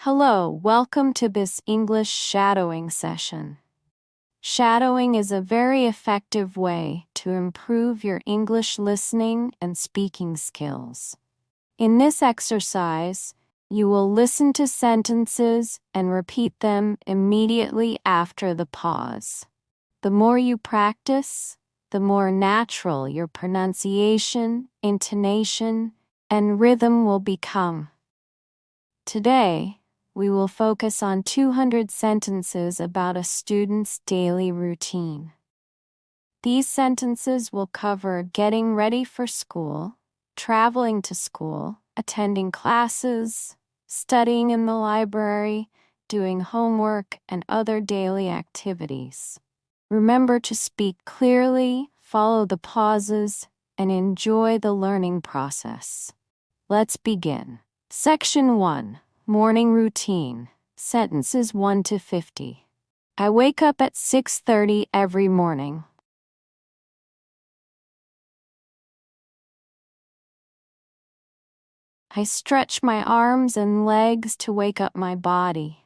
Hello, welcome to this English shadowing session. Shadowing is a very effective way to improve your English listening and speaking skills. In this exercise, you will listen to sentences and repeat them immediately after the pause. The more you practice, the more natural your pronunciation, intonation, and rhythm will become. Today, we will focus on 200 sentences about a student's daily routine. These sentences will cover getting ready for school, traveling to school, attending classes, studying in the library, doing homework, and other daily activities. Remember to speak clearly, follow the pauses, and enjoy the learning process. Let's begin. Section 1. Morning routine. Sentences 1 to 50. I wake up at 6:30 every morning. I stretch my arms and legs to wake up my body.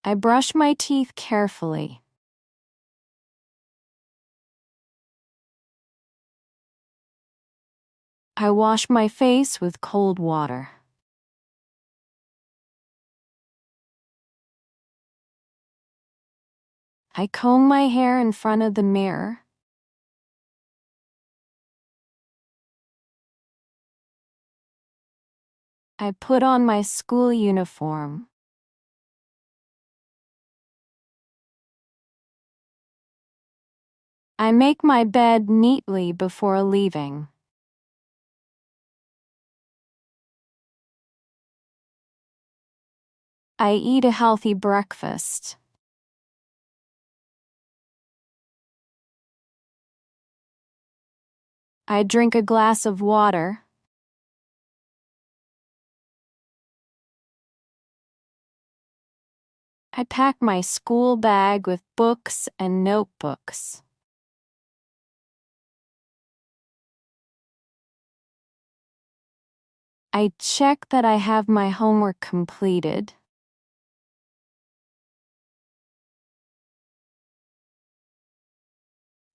I brush my teeth carefully. I wash my face with cold water. I comb my hair in front of the mirror. I put on my school uniform. I make my bed neatly before leaving. I eat a healthy breakfast. I drink a glass of water. I pack my school bag with books and notebooks. I check that I have my homework completed.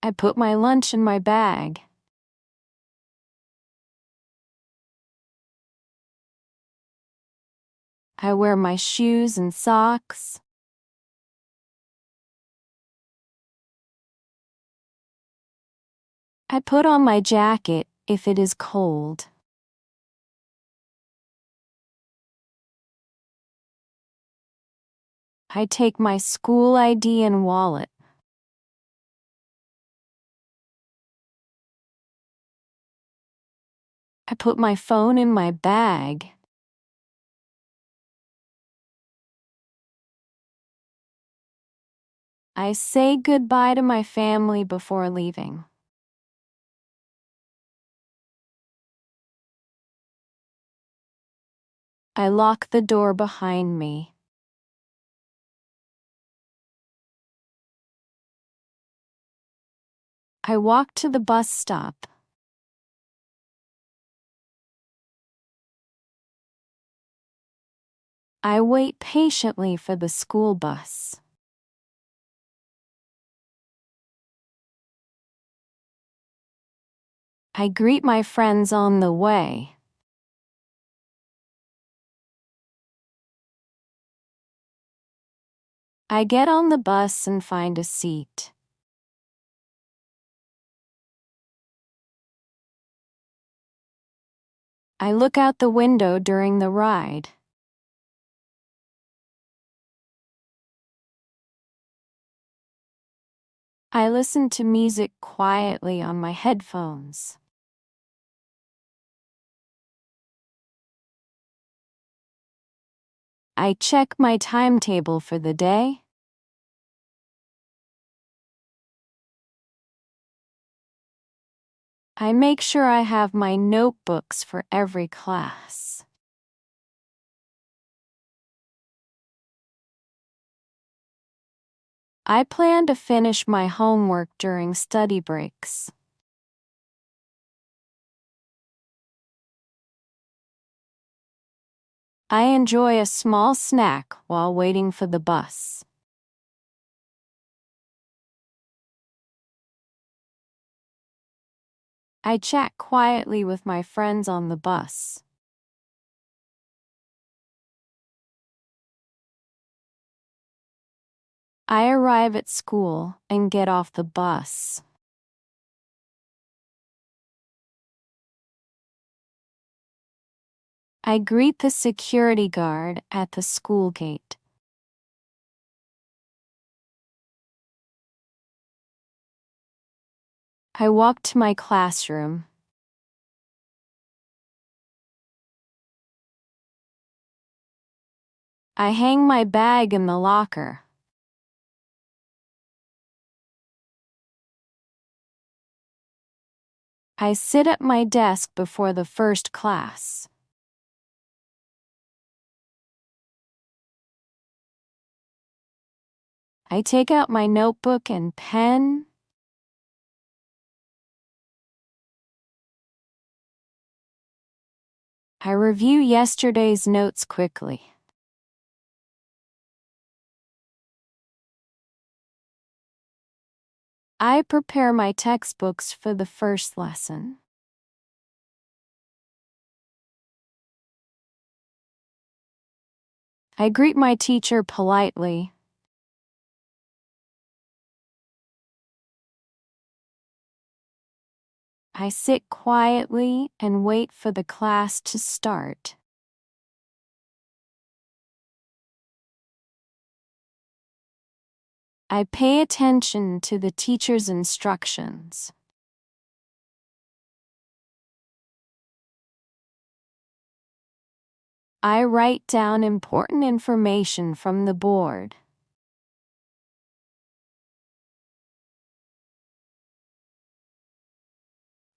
I put my lunch in my bag. I wear my shoes and socks. I put on my jacket if it is cold. I take my school ID and wallet. I put my phone in my bag. I say goodbye to my family before leaving. I lock the door behind me. I walk to the bus stop. I wait patiently for the school bus. I greet my friends on the way. I get on the bus and find a seat. I look out the window during the ride. I listen to music quietly on my headphones. I check my timetable for the day. I make sure I have my notebooks for every class. I plan to finish my homework during study breaks. I enjoy a small snack while waiting for the bus. I chat quietly with my friends on the bus. I arrive at school and get off the bus. I greet the security guard at the school gate. I walk to my classroom. I hang my bag in the locker. I sit at my desk before the first class. I take out my notebook and pen. I review yesterday's notes quickly. I prepare my textbooks for the first lesson. I greet my teacher politely. I sit quietly and wait for the class to start. I pay attention to the teacher's instructions. I write down important information from the board.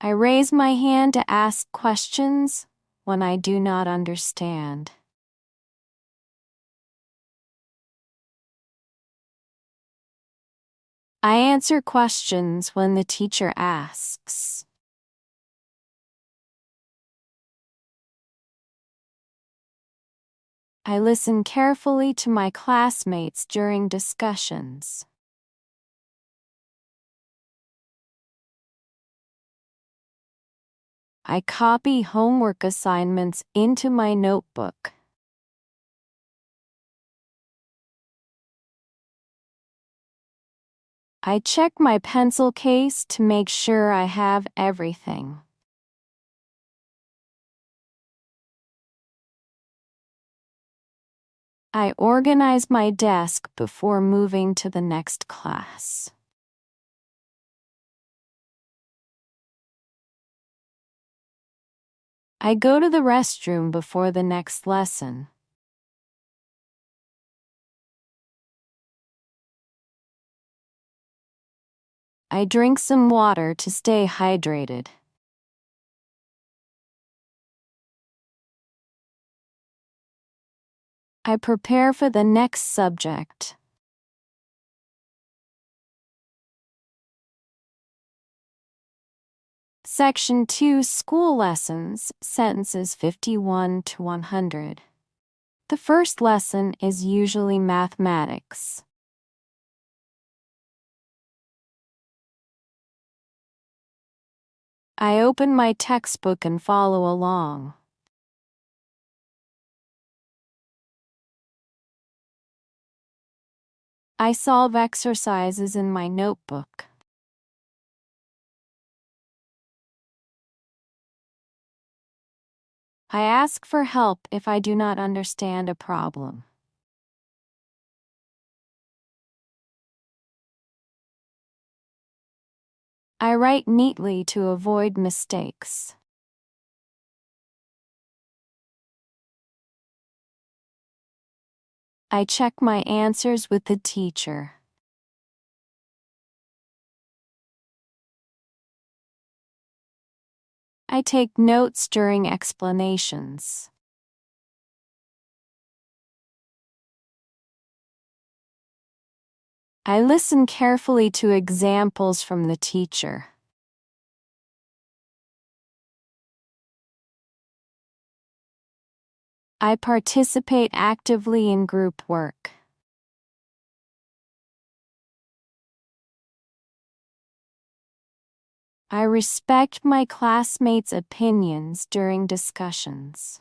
I raise my hand to ask questions when I do not understand. I answer questions when the teacher asks. I listen carefully to my classmates during discussions. I copy homework assignments into my notebook. I check my pencil case to make sure I have everything. I organize my desk before moving to the next class. I go to the restroom before the next lesson. I drink some water to stay hydrated. I prepare for the next subject. Section 2 School Lessons, Sentences 51 to 100. The first lesson is usually mathematics. I open my textbook and follow along. I solve exercises in my notebook. I ask for help if I do not understand a problem. I write neatly to avoid mistakes. I check my answers with the teacher. I take notes during explanations. I listen carefully to examples from the teacher. I participate actively in group work. I respect my classmates' opinions during discussions.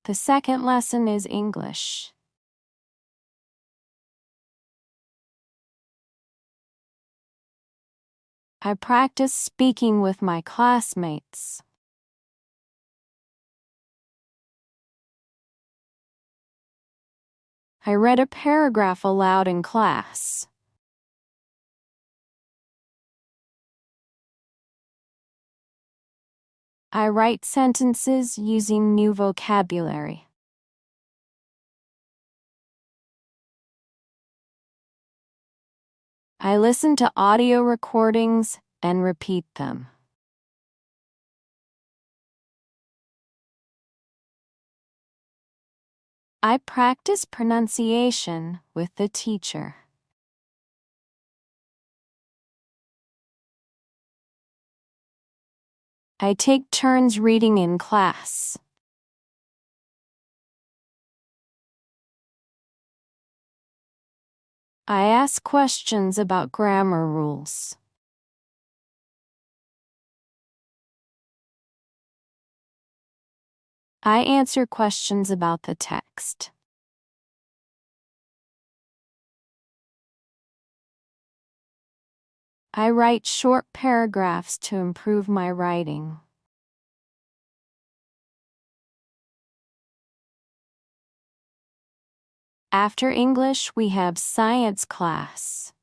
The second lesson is English. I practice speaking with my classmates. I read a paragraph aloud in class. I write sentences using new vocabulary. I listen to audio recordings and repeat them. I practice pronunciation with the teacher. I take turns reading in class. I ask questions about grammar rules. I answer questions about the text. I write short paragraphs to improve my writing. After English, we have science class.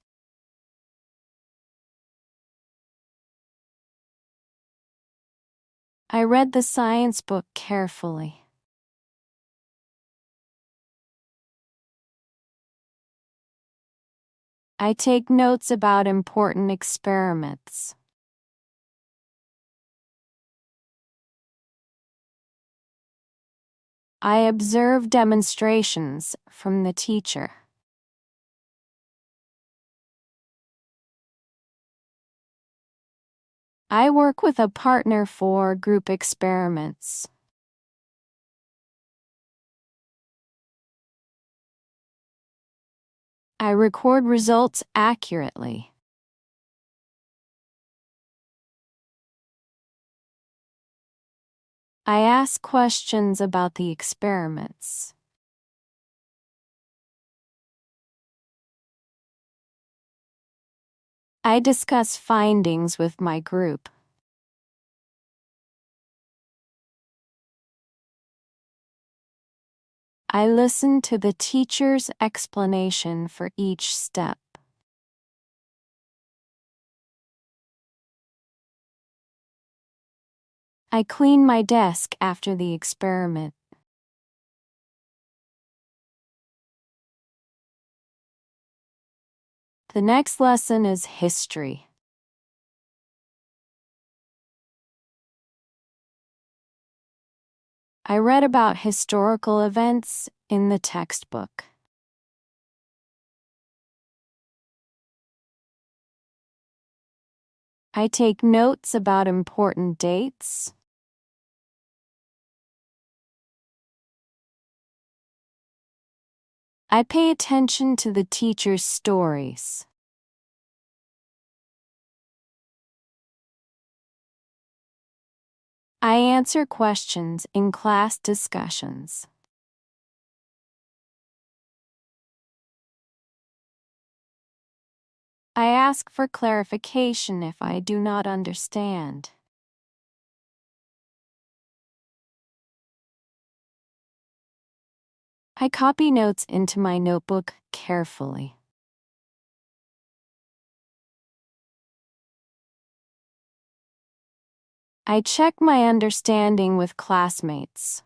I read the science book carefully. I take notes about important experiments. I observe demonstrations from the teacher. I work with a partner for group experiments. I record results accurately. I ask questions about the experiments. I discuss findings with my group. I listen to the teacher's explanation for each step. I clean my desk after the experiment. The next lesson is history. I read about historical events in the textbook. I take notes about important dates. I pay attention to the teacher's stories. I answer questions in class discussions. I ask for clarification if I do not understand. I copy notes into my notebook carefully. I check my understanding with classmates.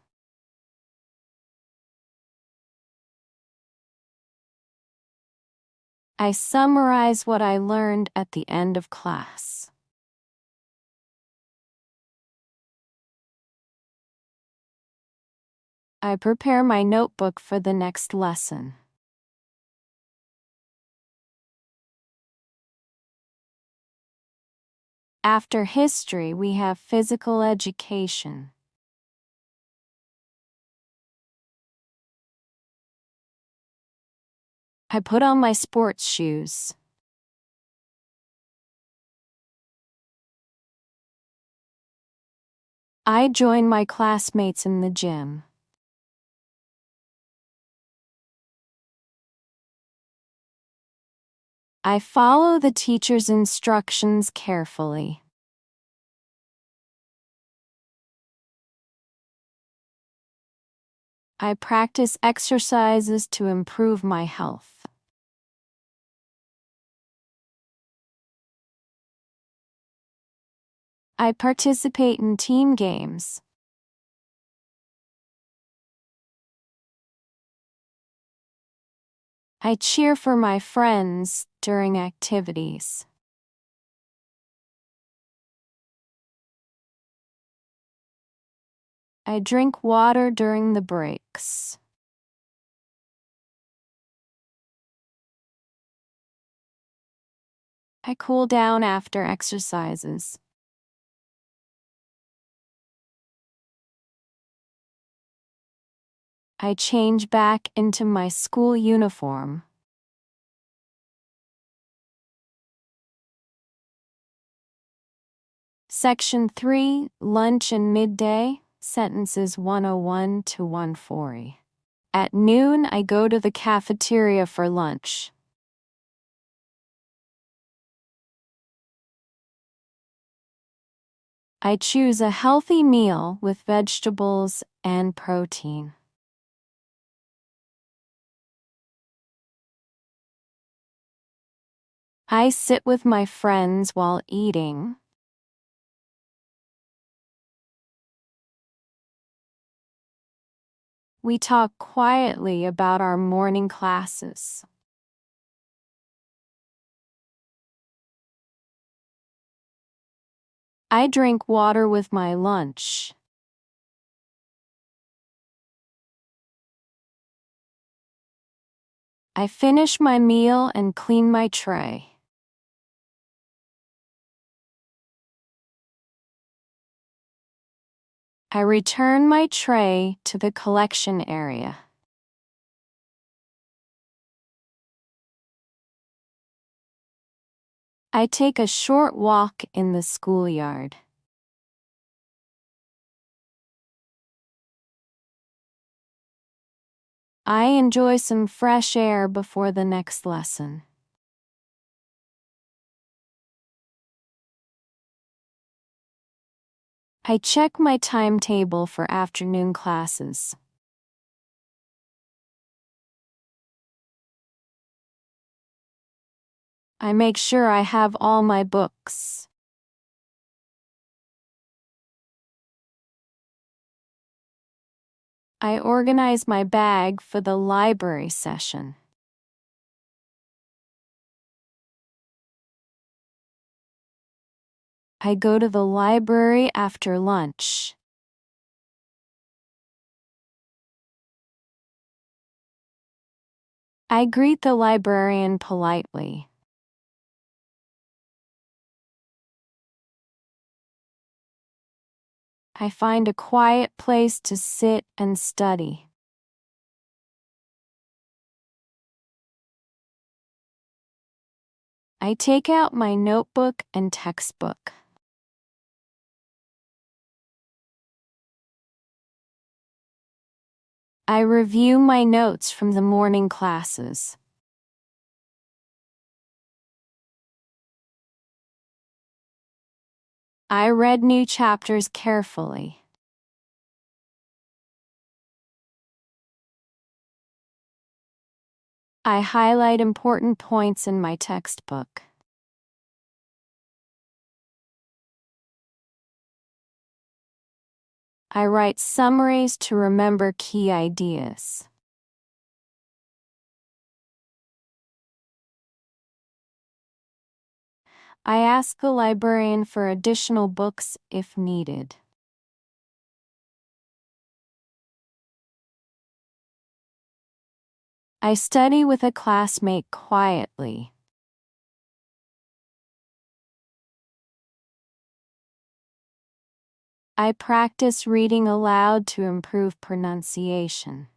I summarize what I learned at the end of class. I prepare my notebook for the next lesson. After history, we have physical education. I put on my sports shoes. I join my classmates in the gym. I follow the teacher's instructions carefully. I practice exercises to improve my health. I participate in team games. I cheer for my friends during activities. I drink water during the breaks. I cool down after exercises. I change back into my school uniform. Section 3, Lunch and Midday, Sentences 101 to 140. At noon, I go to the cafeteria for lunch. I choose a healthy meal with vegetables and protein. I sit with my friends while eating. We talk quietly about our morning classes. I drink water with my lunch. I finish my meal and clean my tray. I return my tray to the collection area. I take a short walk in the schoolyard. I enjoy some fresh air before the next lesson. I check my timetable for afternoon classes. I make sure I have all my books. I organize my bag for the library session. I go to the library after lunch. I greet the librarian politely. I find a quiet place to sit and study. I take out my notebook and textbook. I review my notes from the morning classes. I read new chapters carefully. I highlight important points in my textbook. I write summaries to remember key ideas. I ask the librarian for additional books if needed. I study with a classmate quietly. I practice reading aloud to improve pronunciation.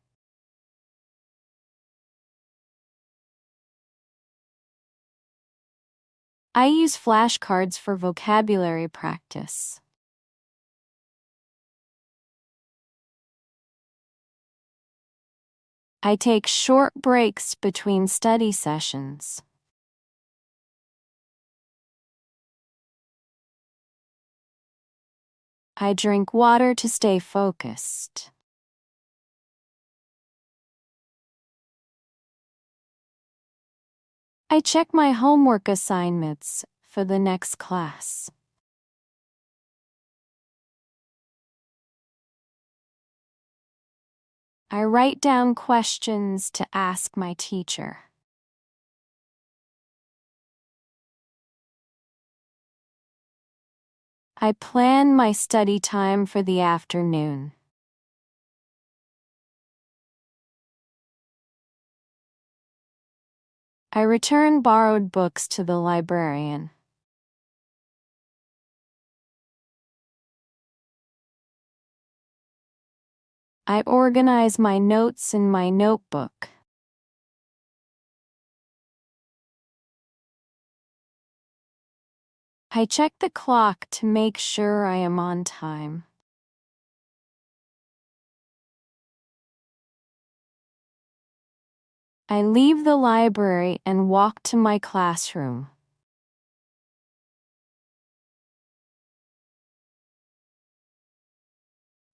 I use flashcards for vocabulary practice. I take short breaks between study sessions. I drink water to stay focused. I check my homework assignments for the next class. I write down questions to ask my teacher. I plan my study time for the afternoon. I return borrowed books to the librarian. I organize my notes in my notebook. I check the clock to make sure I am on time. I leave the library and walk to my classroom.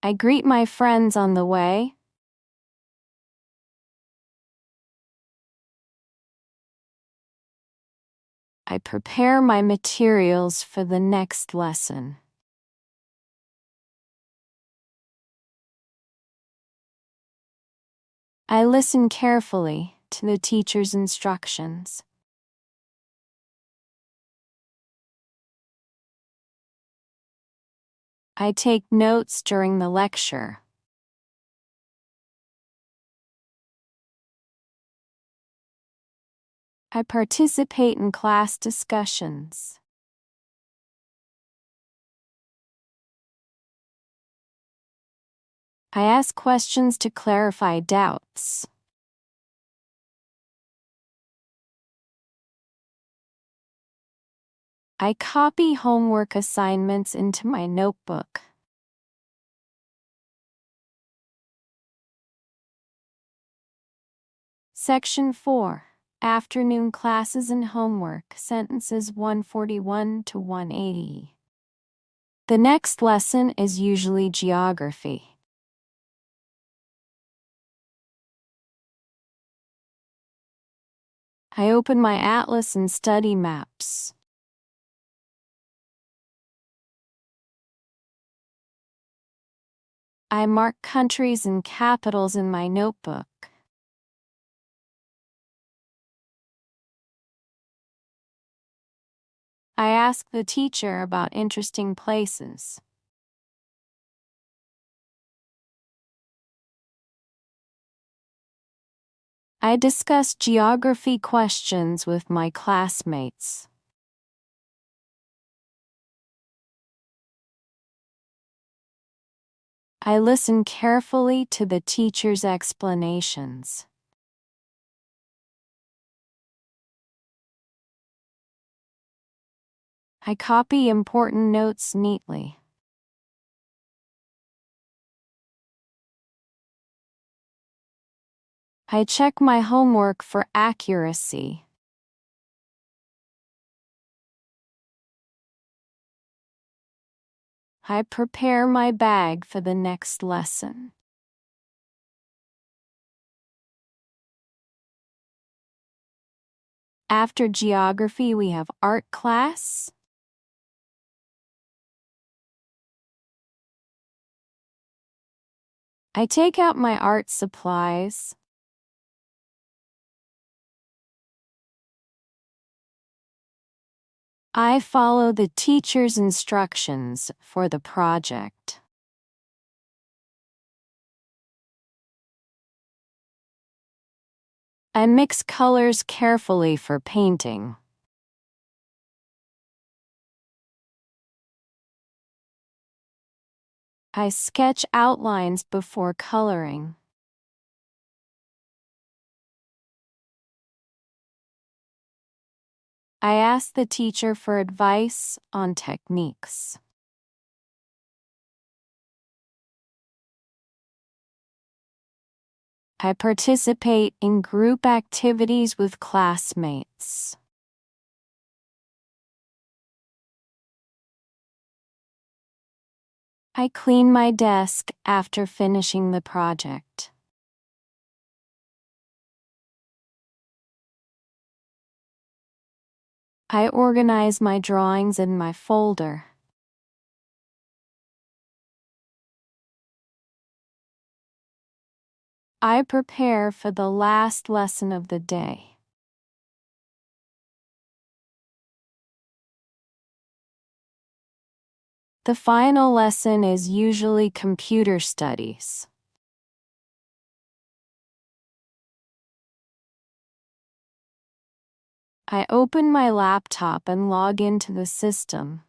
I greet my friends on the way. I prepare my materials for the next lesson. I listen carefully to the teacher's instructions. I take notes during the lecture. I participate in class discussions. I ask questions to clarify doubts. I copy homework assignments into my notebook. Section 4. Afternoon classes and homework, sentences 141 to 180. The next lesson is usually geography. I open my atlas and study maps. I mark countries and capitals in my notebook. I ask the teacher about interesting places. I discuss geography questions with my classmates. I listen carefully to the teacher's explanations. I copy important notes neatly. I check my homework for accuracy. I prepare my bag for the next lesson. After geography, we have art class. I take out my art supplies. I follow the teacher's instructions for the project. I mix colors carefully for painting. I sketch outlines before coloring. I ask the teacher for advice on techniques. I participate in group activities with classmates. I clean my desk after finishing the project. I organize my drawings in my folder. I prepare for the last lesson of the day. The final lesson is usually computer studies. I open my laptop and log into the system.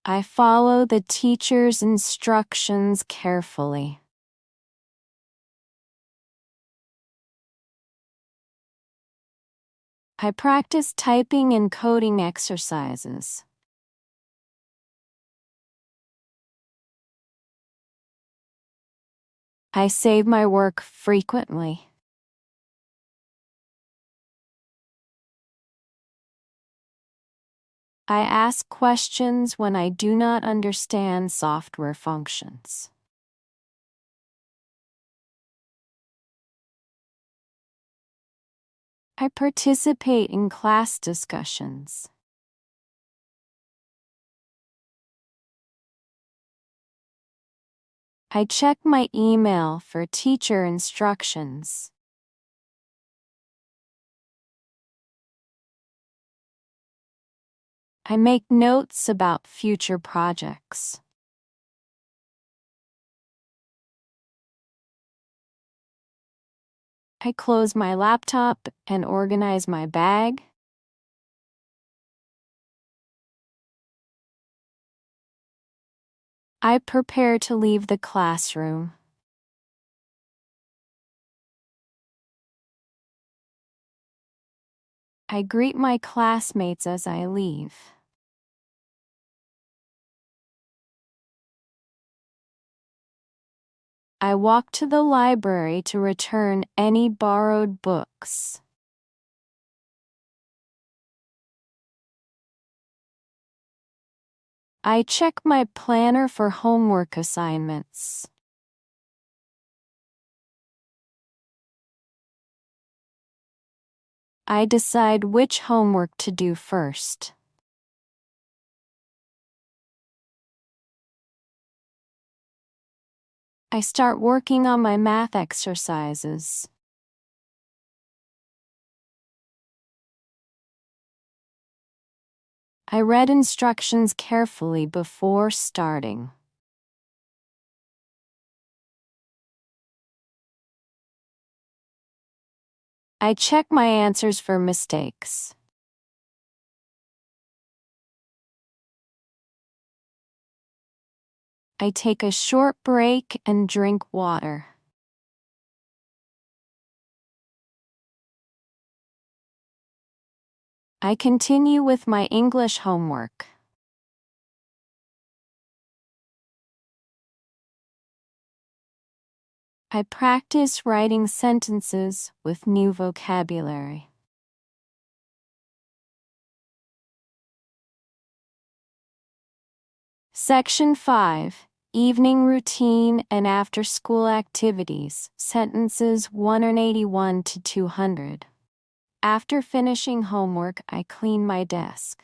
I follow the teacher's instructions carefully. I practice typing and coding exercises. I save my work frequently. I ask questions when I do not understand software functions. I participate in class discussions. I check my email for teacher instructions. I make notes about future projects. I close my laptop and organize my bag. I prepare to leave the classroom. I greet my classmates as I leave. I walk to the library to return any borrowed books. I check my planner for homework assignments. I decide which homework to do first. I start working on my math exercises. I read instructions carefully before starting. I check my answers for mistakes. I take a short break and drink water. I continue with my English homework. I practice writing sentences with new vocabulary. Section 5. Evening routine and after-school activities, sentences 181 to 200. After finishing homework, I clean my desk.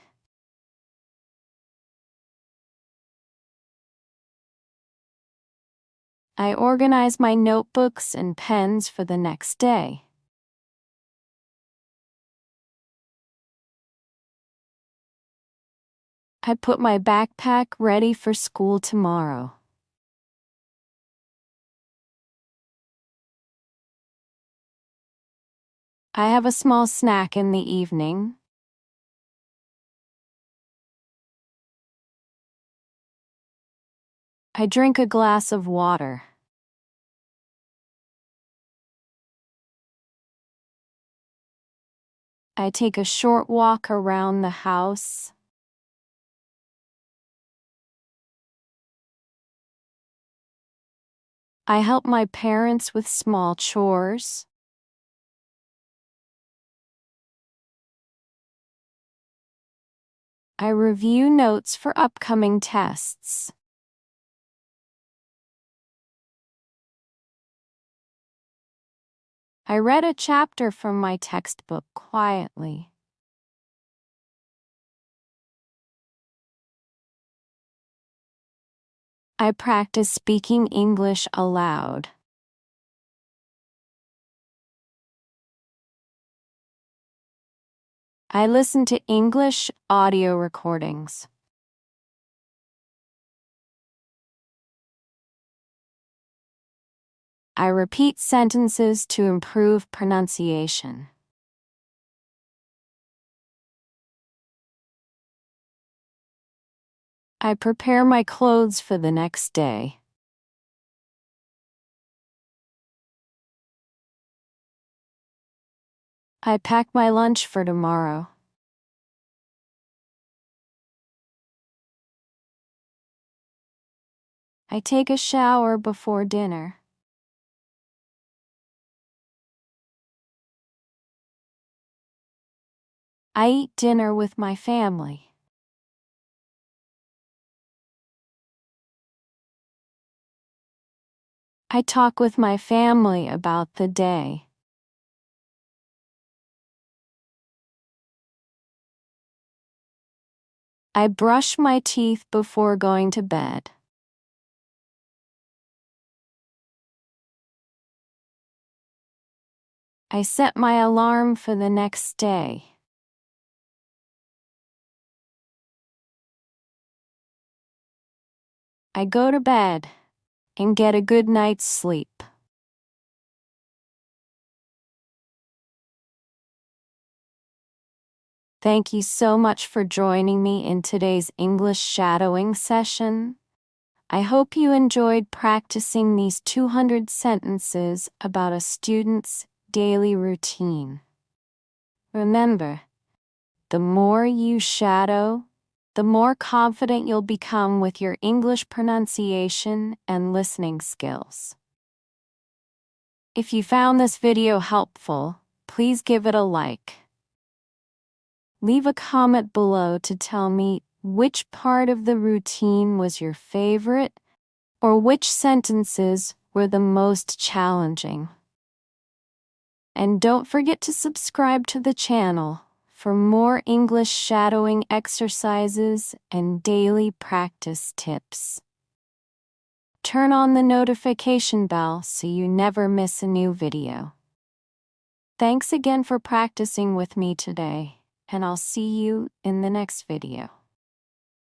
I organize my notebooks and pens for the next day. I put my backpack ready for school tomorrow. I have a small snack in the evening. I drink a glass of water. I take a short walk around the house. I help my parents with small chores. I review notes for upcoming tests. I read a chapter from my textbook quietly. I practice speaking English aloud. I listen to English audio recordings. I repeat sentences to improve pronunciation. I prepare my clothes for the next day. I pack my lunch for tomorrow. I take a shower before dinner. I eat dinner with my family. I talk with my family about the day. I brush my teeth before going to bed. I set my alarm for the next day. I go to bed and get a good night's sleep. Thank you so much for joining me in today's English shadowing session. I hope you enjoyed practicing these 200 sentences about a student's daily routine. Remember, the more you shadow, the more confident you'll become with your English pronunciation and listening skills. If you found this video helpful, please give it a like. Leave a comment below to tell me which part of the routine was your favorite or which sentences were the most challenging. And don't forget to subscribe to the channel for more English shadowing exercises and daily practice tips. Turn on the notification bell so you never miss a new video. Thanks again for practicing with me today, and I'll see you in the next video.